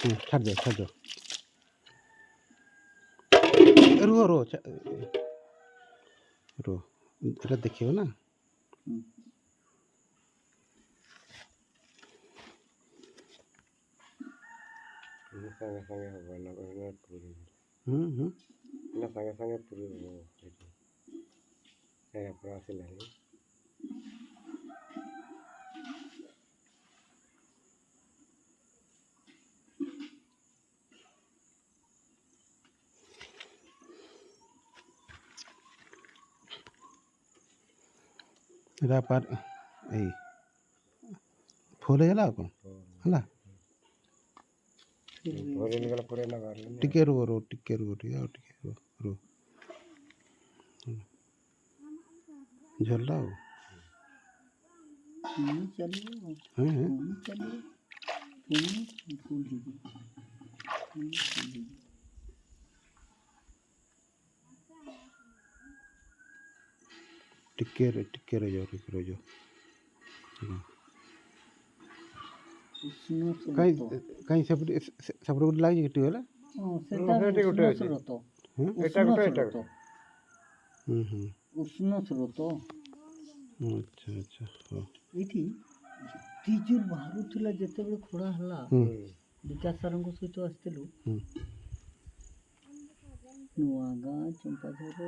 छाड़ दो रुह रो रो এটা দেখিও না sange sange হবে না পুরি হুম না sange sange পুরি হবে এটা পুরো আসলে এটা পার এই ফুল ହେଇଗଲା ଆଉ କ'ଣ ହେଲା ଭରି ଗଲା ପରେ ନା ବାହାରିଲେ ଟିକେ ରୁହ ଟିକେ ଆଉ ଟିକେ ରୁହ ଝରିଲା ଆଉ ଟିକେ ରହିଯାଉ କାଇଁ ସେପଟେ ଗୋଟେ ଲାଗିଛି କି ଟିୱେଲ୍ ଉଷ୍ଣ ସ୍ରୋତ ଆଚ୍ଛା ଆଚ୍ଛା ହଉ ଏଇଠି ତିଜୁର ବାହାରୁଥିଲା ଯେତେବେଳେ ଖୋଳା ହେଲା ବିକାଶ ସାରଙ୍କ ସହିତ ଆସିଥିଲୁ ନୂଆ ଗାଁ ଚମ୍ପାଝର